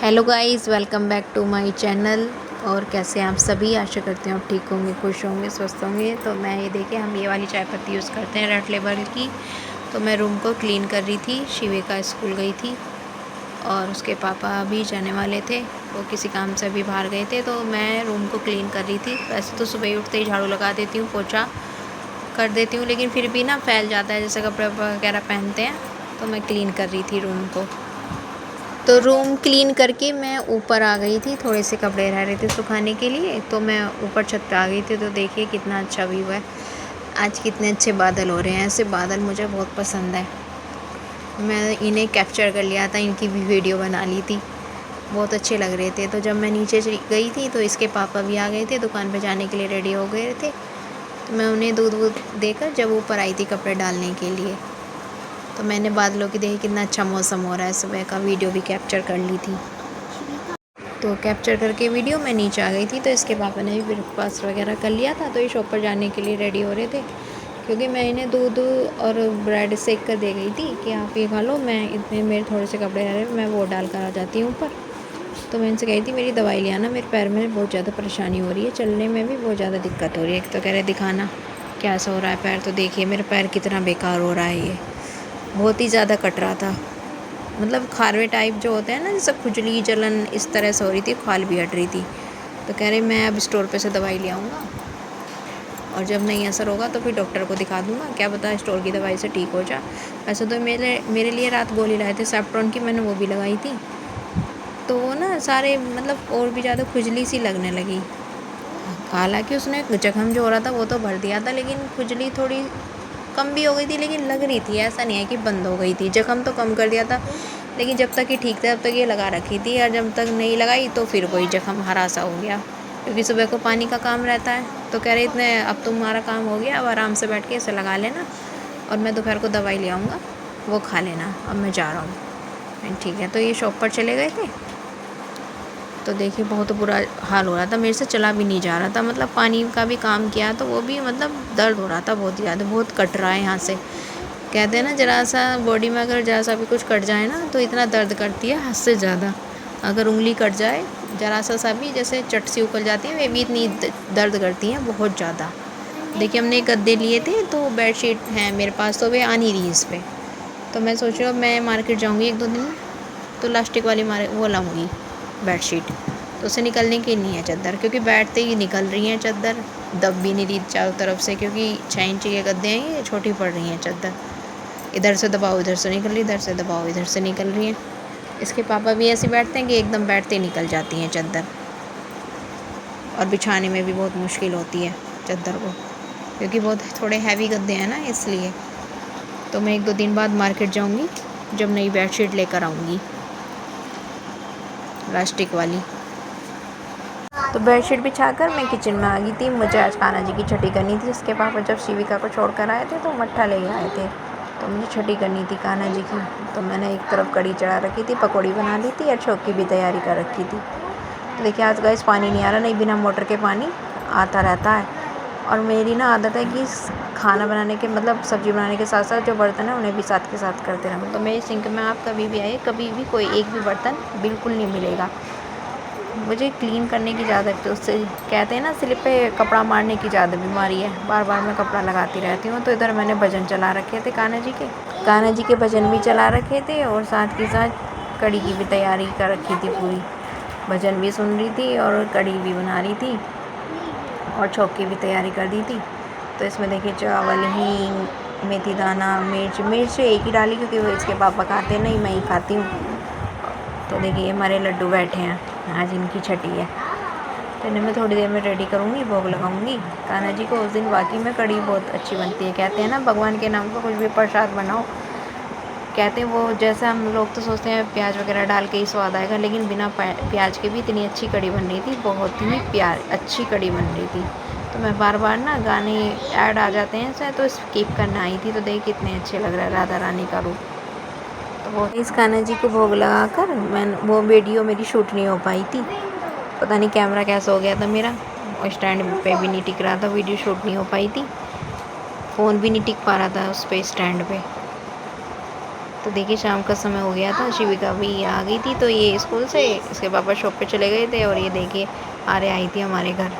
Hello guys, welcome back to my channel. और कैसे हैं आप सभी? आशा करते हैं आप ठीक होंगे, खुश होंगे, स्वस्थ होंगे। तो मैं ये देखिए, हम ये वाली चाय पत्ती यूज़ करते हैं रेड लेबल की। तो मैं रूम को क्लीन कर रही थी। शिविका स्कूल गई थी और उसके पापा अभी जाने वाले थे, वो किसी काम से अभी बाहर गए थे। तो मैं रूम को क्लीन कर रही थी। वैसे तो सुबह ही उठते ही झाड़ू लगा देती हूँ, पोछा कर देती हूँ, लेकिन फिर भी ना फैल जाता है, जैसे कपड़े वगैरह पहनते हैं। तो मैं क्लीन कर रही थी रूम को। तो रूम क्लीन करके मैं ऊपर आ गई थी, थोड़े से कपड़े रह रहे थे सुखाने के लिए। तो मैं ऊपर छत पे आ गई थी। तो देखिए कितना अच्छा व्यू है। आज कितने अच्छे बादल हो रहे हैं। ऐसे बादल मुझे बहुत पसंद है। मैं इन्हें कैप्चर कर लिया था, इनकी भी वीडियो बना ली थी, बहुत अच्छे लग रहे थे। तो जब मैं नीचे गई थी तो इसके पापा भी आ गए थे, दुकान पे जाने के लिए रेडी हो गए थे। तो मैं उन्हें दूध वूध देकर जब ऊपर आई थी कपड़े डालने के लिए, तो मैंने बादलों की देखी कितना अच्छा मौसम हो रहा है सुबह का, वीडियो भी कैप्चर कर ली थी। तो कैप्चर करके वीडियो मैं नीचे आ गई थी। तो इसके पापा ने भी ब्रेकफास्ट वगैरह कर लिया था। तो ये शॉप पर जाने के लिए रेडी हो रहे थे, क्योंकि मैं इन्हें दूध और ब्रेड सेक कर दे गई थी कि आप ये खा लो, मैं इतने मेरे थोड़े से कपड़े आ रहे हैं, मैं वो डाल कर आ जाती हूँ ऊपर। तो मैं इनसे कही थी मेरी दवाई ले आना, मेरे पैर में बहुत ज़्यादा परेशानी हो रही है, चलने में भी बहुत ज़्यादा दिक्कत हो रही है। तो कह रहे दिखाना क्या ऐसा हो रहा है पैर। तो देखिए मेरा पैर कितना बेकार हो रहा है, ये बहुत ही ज़्यादा कट रहा था। मतलब खारवे टाइप जो होते हैं ना, जैसे खुजली जलन इस तरह से हो रही थी, खाल भी हट रही थी। तो कह रहे मैं अब स्टोर पे से दवाई ले आऊँगा, और जब नहीं असर होगा तो फिर डॉक्टर को दिखा दूँगा, क्या पता स्टोर की दवाई से ठीक हो जाए। वैसे तो मेरे लिए रात गोली लाए थे सेफ्ट्रॉन की, मैंने वो भी लगाई थी। तो वो ना सारे मतलब और भी ज़्यादा खुजली सी लगने लगी। हालांकि उसने जख्म जो हो रहा था वो तो भर दिया था, लेकिन खुजली थोड़ी कम भी हो गई थी, लेकिन लग रही थी। ऐसा नहीं है कि बंद हो गई थी, जख्म तो कम कर दिया था, लेकिन जब तक ये ठीक था तब तक ये लगा रखी थी, और जब तक नहीं लगाई तो फिर वही जख्म हरा सा हो गया, क्योंकि सुबह को पानी का काम रहता है। तो कह रहे इतने अब तुम्हारा काम हो गया, अब आराम से बैठ के इसे लगा लेना, और मैं दोपहर को दवाई ले आऊँगा, वो खा लेना, अब मैं जा रहा हूँ। ठीक है। तो ये शॉप पर चले गए थे। तो देखिए बहुत बुरा हाल हो रहा था, मेरे से चला भी नहीं जा रहा था। मतलब पानी का भी काम किया तो वो भी मतलब दर्द हो रहा था बहुत ज़्यादा, बहुत कट रहा है यहाँ से। कहते हैं ना जरा सा बॉडी में अगर जरा सा भी कुछ कट जाए ना तो इतना दर्द करती है हद से ज़्यादा। अगर उंगली कट जाए जरा सा भी, जैसे चट सी उकल जाती है, वे भी इतनी दर्द करती हैं बहुत ज़्यादा। देखिए हमने गद्दे लिए थे, तो बेडशीट हैं मेरे पास, तो वे आ नहीं रही इस पर। तो मैं सोच रही हूँ मैं मार्केट जाऊँगी 1-2 दिन में, तो लास्टिक वाली वो लाऊँगी बेडशीट। तो उसे निकलने की नहीं है चादर, क्योंकि बैठते ही निकल रही हैं चादर, दब भी नहीं रही चारों तरफ से, क्योंकि 6 इंची के गद्दे हैं, ये छोटी पड़ रही हैं चादर। इधर से दबाओ इधर से निकल रही, इधर से दबाओ इधर से निकल रही हैं। इसके पापा भी ऐसे बैठते हैं कि एकदम बैठते ही निकल जाती हैं चादर, और बिछाने में भी बहुत मुश्किल होती है चादर को, क्योंकि बहुत थोड़े हैवी गद्दे हैं ना, इसलिए। तो मैं 1-2 दिन बाद मार्केट जाऊँगी, जब नई बेडशीट लेकर आऊँगी प्लास्टिक वाली। तो बेडशीट बिछाकर मैं किचन में आ गई थी। मुझे आज कान्हा जी की छठी करनी थी। इसके पापा जब शिविका को छोड़कर आए थे तो मट्ठा ले आए थे, तो मुझे छठी करनी थी कान्हा जी की। तो मैंने एक तरफ कढ़ी चढ़ा रखी थी, पकौड़ी बना ली थी, और छोक की भी तैयारी कर रखी थी। तो देखिए आज गैस पानी नहीं आ रहा, नहीं बिना मोटर के पानी आता रहता है। और मेरी ना आदत है कि खाना बनाने के मतलब सब्ज़ी बनाने के साथ साथ जो बर्तन है उन्हें भी साथ के साथ करते रहूँ। तो मेरी सिंक में आप कभी भी आए, कभी भी कोई एक भी बर्तन बिल्कुल नहीं मिलेगा। मुझे क्लीन करने की ज़्यादा, तो उससे कहते हैं ना स्लिप पे कपड़ा मारने की ज़्यादा बीमारी है, बार बार मैं कपड़ा लगाती रहती हूँ। तो इधर मैंने भजन चला रखे थे कान्हा जी के भजन भी चला रखे थे, और साथ के साथ कढ़ी की भी तैयारी कर रखी थी पूरी। भजन भी सुन रही थी और कढ़ी भी बना रही थी, और छोक की भी तैयारी कर दी थी। तो इसमें देखिए चावल, हींग, मेथी दाना, मिर्च एक ही डाली, क्योंकि वो इसके पापा खाते नहीं, मैं ही खाती हूँ। तो देखिए हमारे लड्डू बैठे हैं, आज इनकी छठी है। तो इन्हें मैं थोड़ी देर में रेडी करूँगी, भोग लगाऊँगी कान्हा जी को। उस दिन वाकई में कढ़ी बहुत अच्छी बनती है। कहते हैं ना भगवान के नाम का कुछ भी प्रसाद बनाओ, कहते हैं वो, जैसे हम लोग तो सोचते हैं प्याज वगैरह डाल के ही स्वाद आएगा, लेकिन बिना प्याज के भी इतनी अच्छी कढ़ी बन रही थी, बहुत ही अच्छी कढ़ी बन रही थी। तो मैं बार बार ना गाने ऐड आ जाते हैं ऐसे, तो स्किप करना आई थी। तो देख कितने अच्छे लग रहा है राधा रानी का रूप। तो वो इस कान्हा जी को भोग लगा कर मैं वो वीडियो मेरी शूट नहीं हो पाई थी, पता नहीं कैमरा कैसा हो गया था मेरा, और स्टैंड पे भी नहीं टिक रहा था, वीडियो शूट नहीं हो पाई थी, फ़ोन भी नहीं टिक पा रहा था उस पर स्टैंड पे। तो देखिए शाम का समय हो गया था, शिविका भी आ गई थी। तो ये स्कूल से इसके पापा शॉप पे चले गए थे और ये देखिए आर्या आई थी हमारे घर।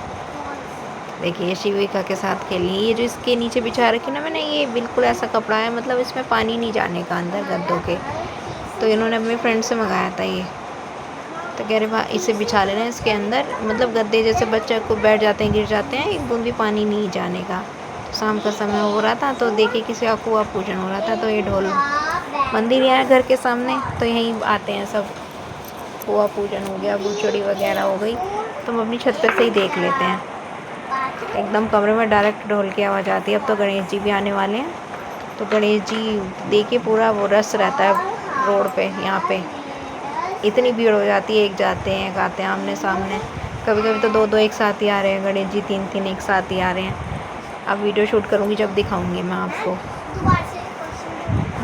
देखिए शिविका के साथ खेली। ये जो इसके नीचे बिछा रखी ना मैंने, ये बिल्कुल ऐसा कपड़ा है, मतलब इसमें पानी नहीं जाने का अंदर गद्दों के। तो इन्होंने अपने फ्रेंड से मंगाया था ये। तो कह रहे भाई इसे बिछा लेना इसके अंदर, मतलब गद्दे जैसे बच्चे को बैठ जाते हैं, गिर जाते हैं, एक बूंद भी पानी नहीं जाने का। तो शाम का समय हो रहा था, तो देखिए किसी का कुआं पूजन हो रहा था। तो ये ढोल मंदिर है घर के सामने, तो यहीं आते हैं सब। कुआं पूजन हो गया, गुलचोड़ी वगैरह हो गई, तो हम अपनी छत पे से ही देख लेते हैं। एकदम कमरे में डायरेक्ट ढोल की आवाज़ आती है। अब तो गणेश जी भी आने वाले हैं, तो गणेश जी देखिए पूरा वो रस रहता है रोड पे। यहाँ पे इतनी भीड़ हो जाती है, एक जाते हैं एक आते हैं आमने सामने। कभी कभी तो दो दो एक साथ ही आ रहे हैं गणेश जी, तीन तीन एक साथ ही आ रहे हैं। अब वीडियो शूट करूँगी जब दिखाऊँगी मैं आपको।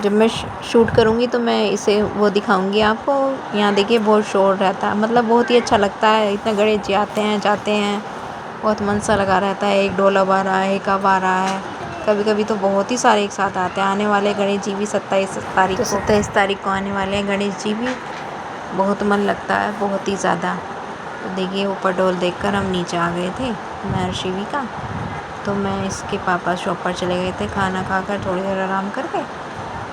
जब मैं शूट करूँगी तो मैं इसे वो दिखाऊँगी आपको। यहाँ देखिए बहुत शोर रहता है, मतलब बहुत ही अच्छा लगता है। इतने गणेश जी आते हैं जाते हैं, बहुत मन सा लगा रहता है। एक ढोल अब आ रहा है, एक अब आ रहा है। कभी कभी तो बहुत ही सारे एक साथ आते हैं। आने वाले गणेश जी भी 27 तारीख को, 27 तारीख को आने वाले हैं गणेश जी भी। बहुत मन लगता है, बहुत ही ज़्यादा। तो देखिए ऊपर ढोल देखकर हम नीचे आ गए थे, मैं और शिविका। तो मैं इसके पापा शॉप पर चले गए थे खाना खाकर, थोड़ी देर आराम करके।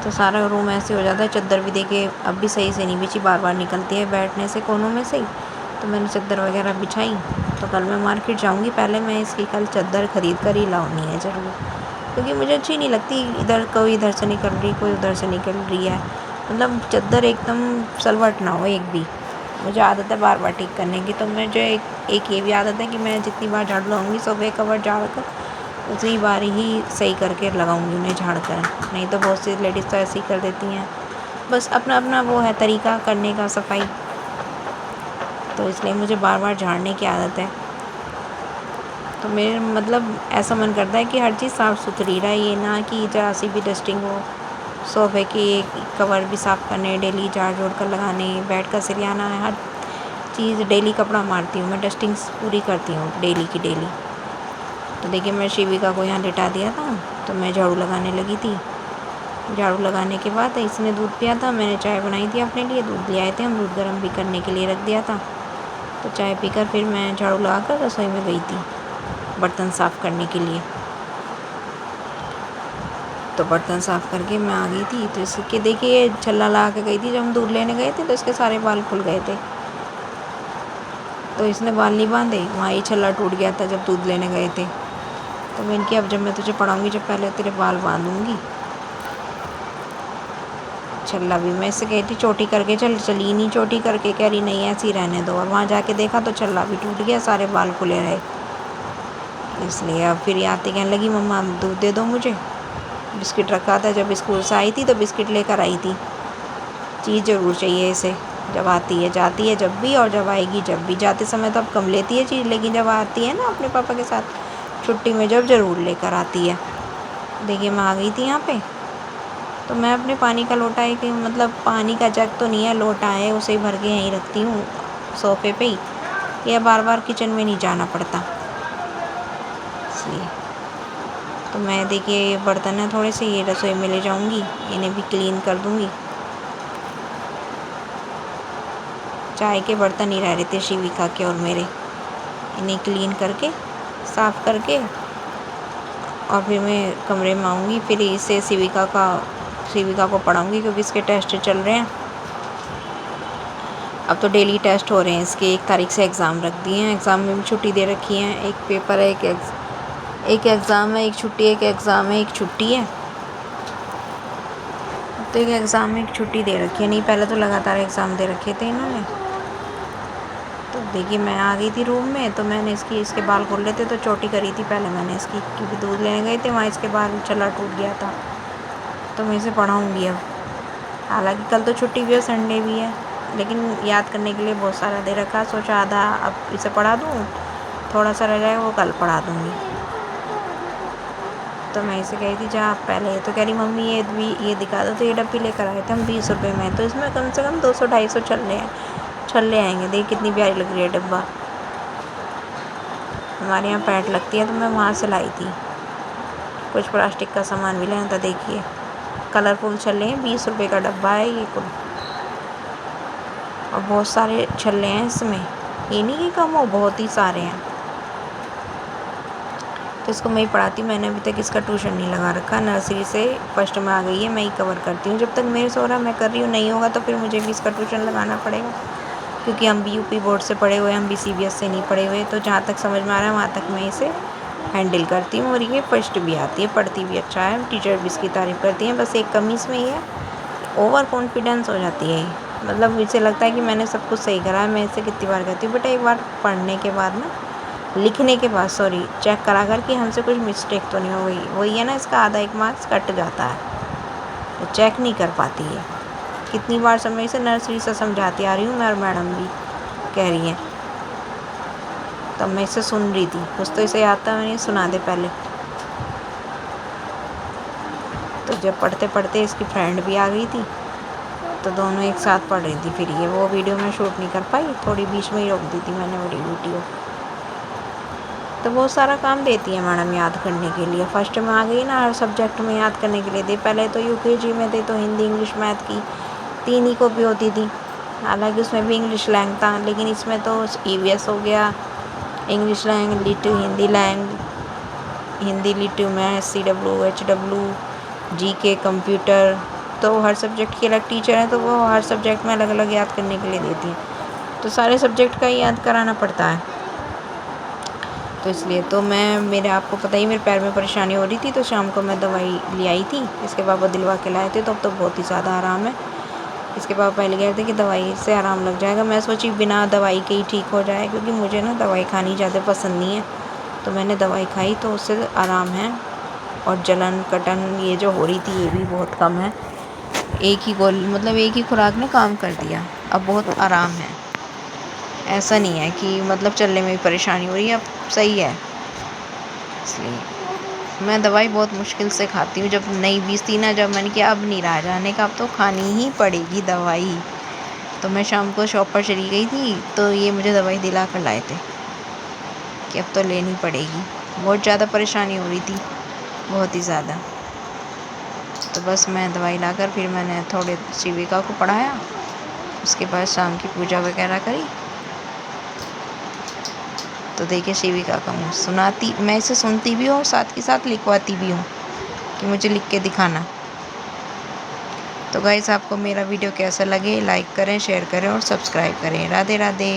तो सारा रूम ऐसे हो जाता है। चद्दर भी देखिए अब भी सही से नहीं बिछी, बार बार निकलती है बैठने से कोनों में से ही। तो मैंने चद्दर वगैरह बिछाई। तो कल मैं मार्केट जाऊंगी, पहले मैं इसकी कल चद्दर ख़रीद कर ही लाऊंगी है ज़रूर, क्योंकि मुझे अच्छी नहीं लगती इधर कोई इधर से निकल रही कोई उधर से निकल रही है। मतलब चद्दर एकदम सलवट ना हो एक भी। मुझे आदत है बार बार ठीक करने की। तो मुझे एक ये भी आदत है कि मैं जितनी बार झाड़ू लगाऊंगी सोफे कवर झाड़ कर उतनी बार ही सही करके लगाऊंगी उन्हें झाड़ कर। नहीं तो बहुत सी लेडीज़ तो ऐसे ही कर देती हैं, बस अपना अपना वो है तरीका करने का सफाई। तो इसलिए मुझे बार बार झाड़ने की आदत है। तो मेरे मतलब ऐसा मन करता है कि हर चीज़ साफ़ सुथरी रहे, ये ना कि ज़रा सी भी डस्टिंग हो। सोफे के कवर भी साफ़ करने, डेली झाड़ जोड़ कर लगाने, बेड का सिरयाना है, हर चीज़ डेली कपड़ा मारती हूँ मैं, डस्टिंग पूरी करती हूँ डेली की डेली। तो देखिए मैं शिविका को यहाँ लिटा दिया था, तो मैं झाड़ू लगाने लगी थी। झाड़ू लगाने के बाद इसने दूध पिया था, मैंने चाय बनाई थी अपने लिए, दूध ले आए थे हम, दूध गर्म भी करने के लिए रख दिया था। तो चाय पीकर फिर मैं झाड़ू लगाकर रसोई में गई थी बर्तन साफ़ करने के लिए। तो बर्तन साफ़ करके मैं आ गई थी। तो इसके देखिए छल्ला लगा के गई थी, जब हम दूध लेने गए थे तो इसके सारे बाल खुल गए थे। तो इसने बाल नहीं बांधे, वहाँ ही छल्ला टूट गया था जब दूध लेने गए थे। तो मैं इनकी अब जब मैं तुझे पढ़ाऊँगी जब पहले तेरे बाल बांधूँगी। छल्ला भी मैं इससे कही थी चोटी करके चली नहीं चोटी करके, कह रही नहीं ऐसे ही रहने दो। और वहाँ जाके देखा तो छल्ला भी टूट गया, सारे बाल खुले रहे। इसलिए अब फिर आते कहने लगी मम्मा दूध दे दो मुझे। बिस्किट रखा था, जब स्कूल से आई थी तो बिस्किट लेकर आई थी। चीज़ ज़रूर चाहिए इसे, जब आती है जाती है जब भी, और जब आएगी जब भी। जाते समय तो अब कम लेती है चीज़, लेकिन जब आती है ना अपने पापा के साथ छुट्टी में जब ज़रूर लेकर आती है। देखिए मैं आ गई थी यहाँ पे। तो मैं अपने पानी का लोटा एक, मतलब पानी का जग तो नहीं है, लोटा है, उसे भर के यहीं रखती हूँ सोफे पे ही, या बार बार किचन में नहीं जाना पड़ता इसलिए। तो मैं देखिए ये बर्तन है थोड़े से, ये रसोई में ले जाऊँगी, इन्हें भी क्लीन कर दूँगी। चाय के बर्तन ही रह रहे थे शिविका के और मेरे, इन्हें क्लीन करके साफ़ करके और फिर मैं कमरे में आऊँगी। फिर इसे शिविका को पढ़ाऊँगी, क्योंकि इसके टेस्ट चल रहे हैं। अब तो डेली टेस्ट हो रहे हैं इसके, 1 तारीख से एग्ज़ाम रख दिए हैं। एग्ज़ाम में भी छुट्टी दे रखी है, एक पेपर है, एक एग्ज़ाम है, एक छुट्टी, एक एग्ज़ाम है, एक छुट्टी है। तो एक एग्ज़ाम में एक छुट्टी दे रखी है, नहीं पहले तो लगातार एग्ज़ाम दे रखे थे इन्होंने। तो देखिए मैं आ गई थी रूम में, तो मैंने इसके बाल खोल रहे थे तो चोटी करी थी पहले मैंने इसकी, क्योंकि दूध लेने गए थे वहाँ इसके बाल छल्ला टूट गया था। तो मैं इसे पढ़ाऊँगी अब। हालांकि कल तो छुट्टी भी है, संडे भी है, लेकिन याद करने के लिए बहुत सारा दे रखा। सोचा आधा अब इसे पढ़ा दूँ, थोड़ा सा रह जाएगा वो कल पढ़ा दूँगी। तो मैं इसे कही थी जा पहले, तो कह रही मम्मी ये दिखा दो। तो ये डब्बी लेकर आए थे हम 20 रुपये में, तो इसमें कम से कम 200-250 छल्ले आएंगे। देख कितनी प्यारी लग रही है डब्बा। हमारे यहाँ पैंट लगती है तो मैं वहाँ से लाई थी। कुछ प्लास्टिक का सामान भी लेना था देखिए। कलरफुल छल्ले हैं, 20 रुपये का डब्बा है ये कुल, और बहुत सारे छल्ले हैं इसमें, ये नहीं कि कम हो, बहुत ही सारे हैं। तो इसको मैं ही पढ़ाती हूँ, मैंने अभी तक इसका ट्यूशन नहीं लगा रखा, नर्सरी से फर्स्ट में आ गई है, मैं ही कवर करती हूँ। जब तक मेरे से हो रहा मैं कर रही हूँ, नहीं होगा तो फिर मुझे भी इसका ट्यूशन लगाना पड़ेगा, क्योंकि हम भी यूपी बोर्ड से पढ़े हुए हैं, हम भी CBS से नहीं पढ़े हुए। तो जहाँ तक समझ में आ रहा है वहाँ तक मैं इसे हैंडल करती हूँ, और ये फर्स्ट भी आती है, पढ़ती भी अच्छा है, टीचर भी इसकी तारीफ़ करती हैं। बस एक कमी इसमें ये है, ओवर कॉन्फिडेंस हो जाती है, मतलब इसे लगता है कि मैंने सब कुछ सही करा है। मैं इसे कितनी बार कहती हूँ, बेटा एक बार पढ़ने के बाद ना, लिखने के बाद सॉरी, चेक करा कर कि हमसे कुछ मिस्टेक तो नहीं हो गई। वही है ना, इसका आधा 1 मार्क्स कट जाता है, तो चेक नहीं कर पाती है। कितनी बार समय इसे नर्सरी से समझाती आ रही हूँ मैं, और मैडम भी कह रही हैं। तब मैं इसे सुन रही थी, कुछ तो इसे आता है, मैंने सुना दे पहले। तो जब पढ़ते पढ़ते इसकी फ्रेंड भी आ गई थी, तो दोनों एक साथ पढ़ रही थी। फिर ये वो वीडियो मैं शूट नहीं कर पाई, थोड़ी बीच में ही रोक दी थी मैंने बड़ी वीडियो। तो बहुत सारा काम देती है मैडम याद करने के लिए। फर्स्ट में आ गई ना, हर सब्जेक्ट में याद करने के लिए दे। पहले तो UKG में थे तो हिंदी, इंग्लिश, मैथ की 3 ही कॉपी होती थी, हालांकि उसमें भी इंग्लिश लैंग था, लेकिन इसमें तो EVS हो गया, इंग्लिश लैंग, लिटू हिंदी लैंग, हिंदी लिटू, math CW HW, GK computer. तो हर सब्जेक्ट की अलग टीचर है, तो वो हर सब्जेक्ट में अलग अलग याद करने के लिए देती हैं, तो सारे सब्जेक्ट का ही याद कराना पड़ता है। तो इसलिए तो मेरे आपको पता ही, मेरे पैर में परेशानी हो रही थी, तो शाम को मैं दवाई ले आई थी, इसके पापा दिलवा के लाए थे, तो अब तो बहुत ही ज़्यादा आराम है। इसके पापा पहले कह रहे थे कि दवाई से आराम लग जाएगा, मैं सोची बिना दवाई के ही ठीक हो जाए, क्योंकि मुझे ना दवाई खानी ज़्यादा पसंद नहीं है। तो मैंने दवाई खाई तो उससे आराम है, और जलन कटन ये जो हो रही थी ये भी बहुत कम है। एक ही गोली, मतलब एक ही खुराक ने काम कर दिया, अब बहुत आराम है। ऐसा नहीं है कि मतलब चलने में भी परेशानी हो रही है, अब सही है। इसलिए मैं दवाई बहुत मुश्किल से खाती हूँ। जब नई 20 थी ना, जब मैंने किया अब नहीं रहा जाने का, अब तो खानी ही पड़ेगी दवाई। तो मैं शाम को शॉप पर चली गई थी, तो ये मुझे दवाई दिला कर लाए थे कि अब तो लेनी पड़ेगी। बहुत ज़्यादा परेशानी हो रही थी, बहुत ही ज़्यादा। तो बस मैं दवाई लाकर फिर मैंने थोड़े शिविका को पढ़ाया, उसके बाद शाम की पूजा वगैरह करी। तो देखिए शिविका का मुँह सुनाती, मैं इसे सुनती भी हूँ और साथ के साथ लिखवाती भी हूँ कि मुझे लिख के दिखाना। तो गाइस, आपको मेरा वीडियो कैसा लगे, लाइक करें, शेयर करें और सब्सक्राइब करें। राधे राधे।